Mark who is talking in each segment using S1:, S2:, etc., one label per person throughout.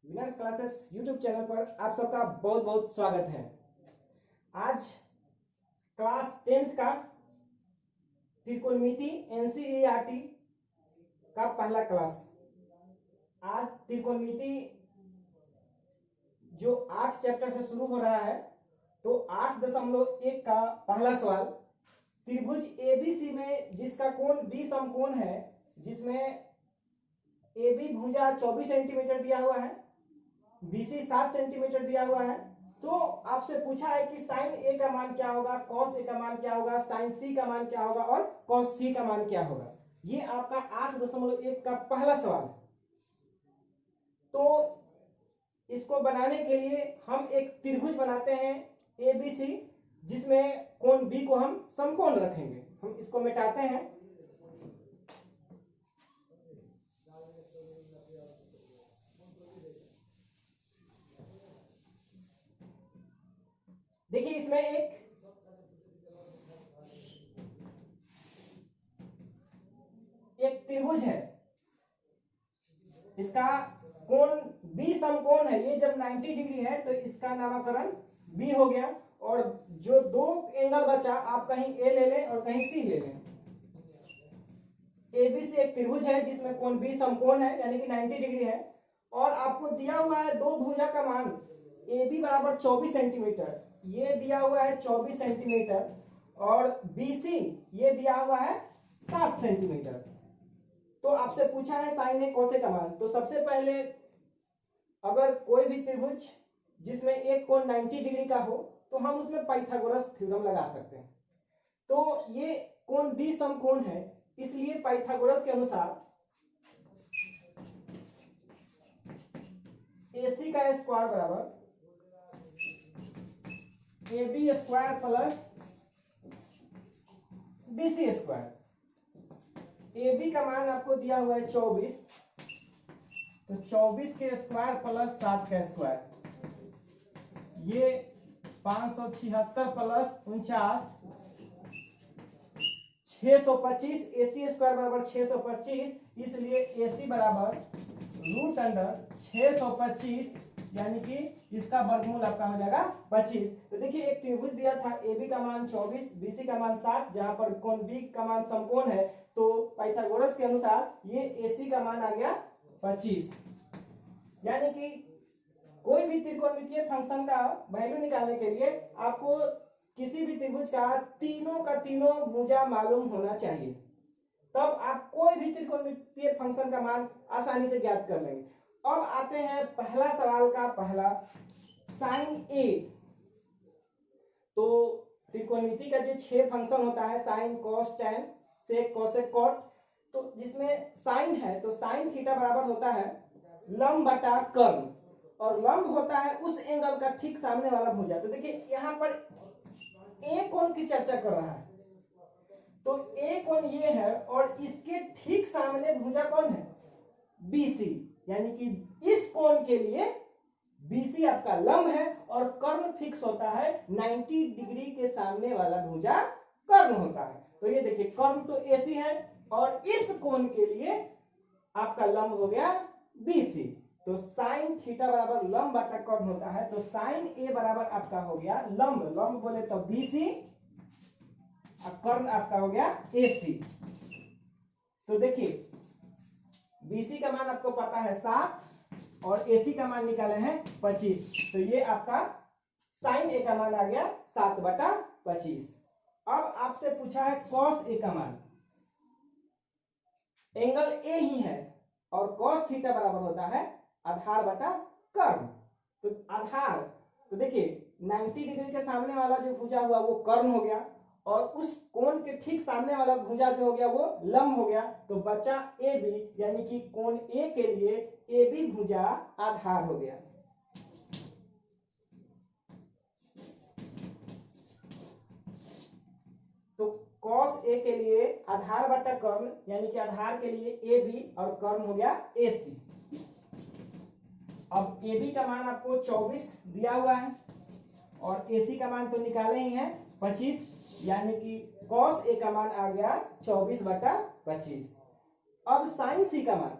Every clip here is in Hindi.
S1: विनर्स क्लासेस यूट्यूब चैनल पर आप सबका बहुत बहुत स्वागत है। आज क्लास 10th का त्रिकोणमिति एनसीईआरटी का पहला क्लास। आज त्रिकोणमिति जो 8 चैप्टर से शुरू हो रहा है, तो 8.1 का पहला सवाल, त्रिभुज एबीसी में जिसका कोण बी समकोण है, जिसमें AB भुजा 24 सेंटीमीटर दिया हुआ है, BC 7 सेंटीमीटर दिया हुआ है। तो आपसे पूछा है कि साइन ए का मान क्या होगा, कॉस ए का मान क्या होगा, साइन सी का मान क्या होगा और कॉस सी का मान क्या होगा। ये आपका 8.1 का पहला सवाल है। तो इसको बनाने के लिए हम एक त्रिभुज बनाते हैं ABC, जिसमें कोण B को हम समकोण रखेंगे। हम इसको मिटाते हैं। देखिए, इसमें एक त्रिभुज है, इसका कोण B समकोण है। ये जब 90 डिग्री है तो इसका नामकरण B हो गया, और जो दो एंगल बचा, आप कहीं A ले लें और कहीं C ले लें। ABC एक त्रिभुज है जिसमें कोण B समकोण है, यानी कि 90 डिग्री है, और आपको दिया हुआ है दो भुजा का मान AB बराबर 24 सेंटीमीटर, ये दिया हुआ है 24 सेंटीमीटर, और BC ये दिया हुआ है 7 सेंटीमीटर। तो आपसे पूछा है साइन ए कॉस ए का मान। तो सबसे पहले, अगर कोई भी त्रिभुज जिसमें एक कोण 90 डिग्री का हो, तो हम उसमें पाइथागोरस थ्योरम लगा सकते हैं। तो ये कोण B समकोण है, इसलिए पाइथागोरस के अनुसार AC का स्क्वायर बराबर AB square plus BC square. AB का मान आपको दिया हुआ है 24, तो 24 के स्क्वायर प्लस 7 का स्क्वायर, ये 576 प्लस 49, 625। AC स्क्वायर बराबर 625, इसलिए AC बराबर √625, यानी कि इसका वर्गमूल आपका हो जाएगा 25। तो देखिए, एक त्रिभुज दिया था, AB का मान 24, BC का मान 7, जहां पर कोण B का मान समकोण है, तो पाइथागोरस के अनुसार ये AC का मान आ गया 25। यानी कि कोई भी त्रिकोणमितीय फंक्शन का वैल्यू निकालने के लिए आपको किसी भी त्रिभुज का तीनों भुजा मालूम होना चाहिए, तब आप कोई भी त्रिकोणमितीय फंक्शन का मान आसानी से ज्ञात कर लेंगे। अब आते हैं पहला सवाल का पहला, साइन ए। तो त्रिकोणमिति का जो 6 फंक्शन होता है, साइन, कॉस, टैन, सेक, कोसेक, कॉट, तो जिसमें साइन है तो साइन थीटा बराबर होता है लंब बटा कर्ण, और लंब होता है उस एंगल का ठीक सामने वाला भुजा। तो देखिए, यहां पर ए कोण की चर्चा कर रहा है, तो ए कोण ये है, और इसके ठीक सामने भुजा कौन है, BC, यानी कि इस कोण के लिए BC आपका लंब है, और कर्ण फिक्स होता है 90 डिग्री के सामने वाला भुजा कर्ण होता है। तो ये देखिए, कर्ण तो AC है, और इस कोण के लिए आपका लंब हो गया BC। तो साइन थीटा बराबर लंब बटा कर्ण होता है, तो साइन A बराबर आपका हो गया लंब बोले तो BC, और कर्ण आपका हो गया AC। तो देखिए, BC का मान आपको पता है 7, और AC का मान निकाले हैं 25, तो ये आपका साइन A का मान आ गया 7/25। अब आपसे पूछा है कॉस A का मान। एंगल A ही है, और कॉस थीटा बराबर होता है आधार बटा कर्ण। तो आधार, तो देखिए 90 डिग्री के सामने वाला जो भुजा हुआ वो कर्ण हो गया, और उस कोण के ठीक सामने वाला भुजा जो हो गया वो लंब हो गया। तो बचा AB, यानी कि कोण A के लिए AB भुजा आधार हो गया। तो cos A के लिए आधार बटा कर्ण, यानी कि आधार के लिए AB, और कर्ण हो गया AC। अब AB का मान आपको 24 दिया हुआ है, और AC का मान तो निकाले ही है 25, यानी कि cos A का मान आ गया 24/25। अब साइन C का मान,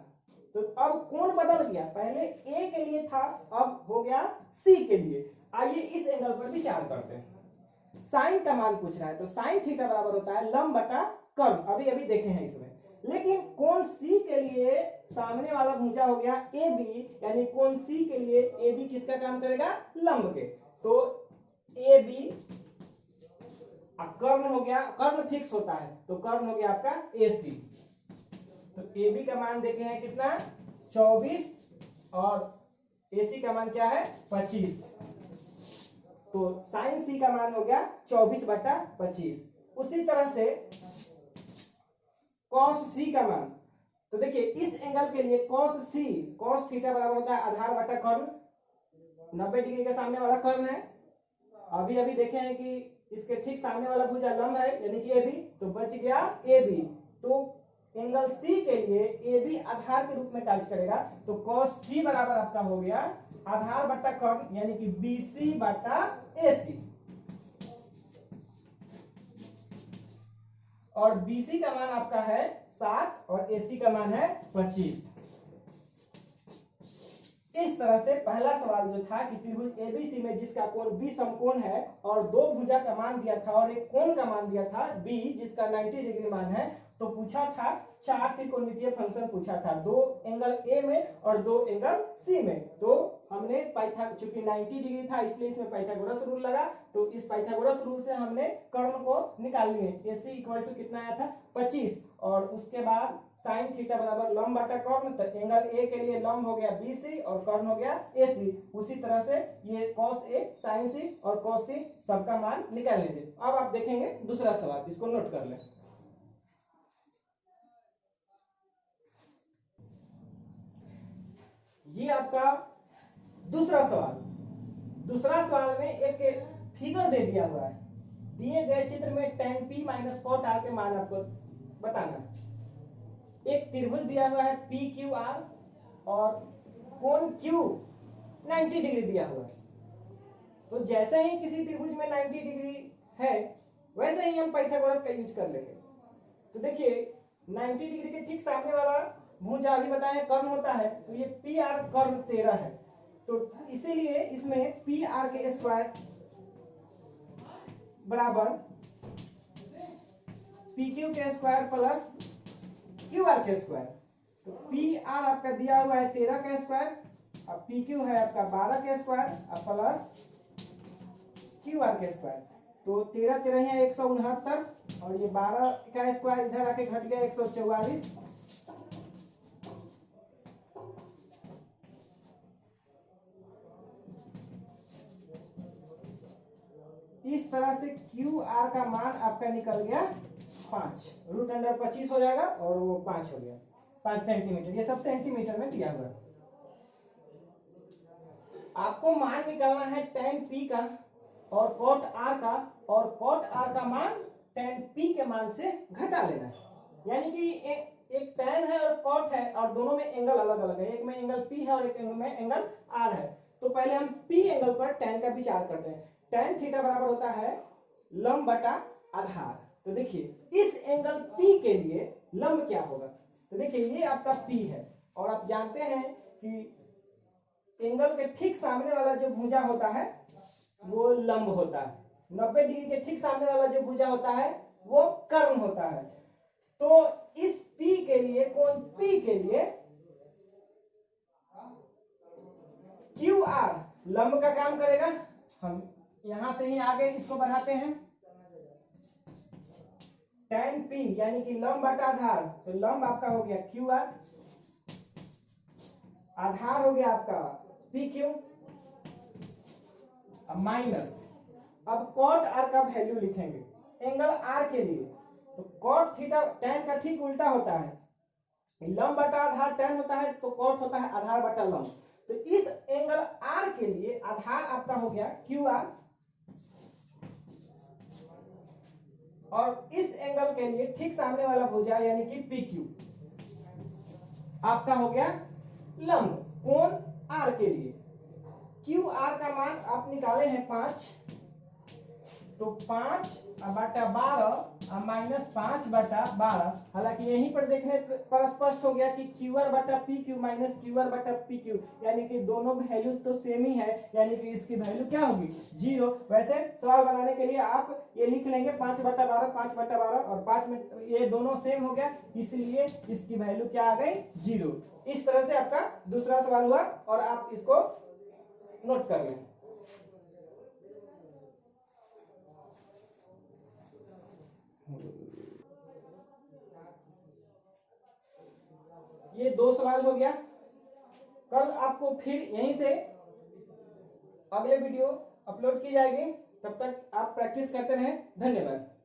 S1: तो अब कोण बदल गया, पहले ए के लिए था अब हो गया सी के लिए। आइए इस एंगल पर विचार करते हैं। साइन का मान पूछ रहा है, तो साइन थीटा बराबर होता है लंब बटा कर्ण, अभी अभी देखे हैं इसमें। लेकिन कोण सी के लिए सामने वाला भुजा हो गया ए बी, यानी कोण सी के लिए ए बी किसका काम करेगा, लंब के। तो ए बी कर्ण हो गया, कर्ण फिक्स होता है तो कर्ण हो गया आपका ए सी। तो ए बी का मान देखे हैं कितना 24 और ए सी का मान क्या है 25। तो साइन सी का मान हो गया 24/25। उसी तरह से कॉस सी का मान, तो देखिए इस एंगल के लिए कॉस सी, कॉस थीटा बराबर होता है आधार बटा कर्ण, 90 डिग्री के सामने वाला कर्ण है। अभी अभी देखे हैं कि इसके ठीक सामने वाला भुजा लंब है यानी कि ए बी, तो बच गया ए बी। तो एंगल सी के लिए ए बी आधार के रूप में कार्य करेगा, तो कॉस सी बराबर आपका हो गया आधार बटा कर्ण यानी कि बी सी बटा ए सी। और BC का मान आपका है 7 और AC का मान है 25। इस तरह से पहला सवाल जो था कि त्रिभुज ABC में जिसका कोण B समकोण है और दो भुजा का मान दिया था और एक कोण का मान दिया था B जिसका 90 डिग्री मान है, तो पूछा था 4 त्रिकोणमितीय फंक्शन पूछा था, 2 एंगल A में और 2 एंगल C में। तो हमने चूंकि 90 डिग्री था इसलिए इसमें पाइथागोरस रूल लगा, तो इस पाइथागोरस रूल से हमने कर्ण को निकाल लिए। AC इक्वल टू कितना आया था 25, और उसके बाद साइन थीटा बराबर लंब बटा कर्ण, तो एंगल ए के लिए लंब हो गया BC और कर्ण हो गया AC। उसी तरह से ये cos A sin C और cos C सबका मान निकाल लीजिए। अब आप देखेंगे दूसरा सवाल, इसको नोट कर लें। ये आपका दूसरा सवाल। दूसरा सवाल में एक फिगर दे दिया हुआ है, दिए गए चित्र में tan P minus cot R के मान आपको बताना है। एक त्रिभुज दिया हुआ है PQR और कोण Q 90 डिग्री दिया हुआ है। तो जैसे ही किसी त्रिभुज में 90 डिग्री है वैसे ही हम पाइथागोरस का यूज कर लेंगे। तो देखिए 90 डिग्री के ठीक सामने वाला भुजा अभी बताया कर्ण होता है, तो ये PR कर्ण 13 है, तो इसीलिए इसमें PR के स्क्वायर बराबर PQ के स्क्वायर प्लस QR के स्क्वायर। तो PR आपका दिया हुआ है 13 का स्क्वायर, अब PQ है आपका 12 के स्क्वायर अब प्लस QR के स्क्वायर। तो 13 13 है 169 और ये 12 का स्क्वायर इधर आके घट गया 144। इस तरह से QR का मान आपका निकल गया 5, रूट अंडर 25 हो जाएगा और वो 5 हो गया 5 सेंटीमीटर। ये सब सेंटीमीटर में दिया हुआ है। आपको मान निकालना है tan P का और cot R का, और cot R का मान tan P के मान से घटा लेना है। यानी कि एक tan है और cot है और दोनों में एंगल अलग अलग है, एक में एंगल P है और एक में एंगल R है। तो पहले हम P एंगल पर tan का विचार करते हैं। tan थीटा बराबर होता है लंब बटा आधार। तो देखिए इस एंगल P के लिए लंब क्या होगा, तो देखिए ये आपका P है और आप जानते हैं कि एंगल के ठीक सामने वाला जो भुजा होता है वो लंब होता है, 90 डिग्री के ठीक सामने वाला जो भुजा होता है वो कर्ण होता है। तो इस P के लिए, कोण P के लिए QR लंब का काम करेगा। हम यहां से ही आगे इसको बढ़ाते हैं, tan P यानी कि लंब बटा आधार, तो लंब आपका हो गया QR, आधार हो गया आपका PQ, माइनस अब cot R का वैल्यू लिखेंगे एंगल R के लिए। तो cot थीटा tan का ठीक उल्टा होता है, लंब बटा आधार tan होता है तो cot होता है आधार बटा लंब। तो इस एंगल R के लिए आधार आपका हो गया QR और इस एंगल के लिए ठीक सामने वाला भुजा यानी कि PQ आपका हो गया लंब कोण R के लिए। QR का मान आप निकाले हैं 5, तो 5/12 -5/12। हालांकि यहीं पर देखने पर स्पष्ट हो गया कि QR/PQ माइनस QR/PQ, यानी कि दोनों वैल्यूज तो सेम ही है, यानी कि इसकी वैल्यू क्या होगी 0। वैसे सवाल बनाने के लिए आप ये लिख लेंगे 5/12 5/12 और 5 में ये दोनों सेम हो गया, इसलिए इसकी वैल्यू क्या आ गई 0। इस तरह से आपका दूसरा सवाल हुआ और आप इसको नोट कर लें। ये 2 सवाल हो गया। कल आपको फिर यहीं से अगले वीडियो अपलोड की जाएगी, तब तक आप प्रैक्टिस करते रहें। धन्यवाद।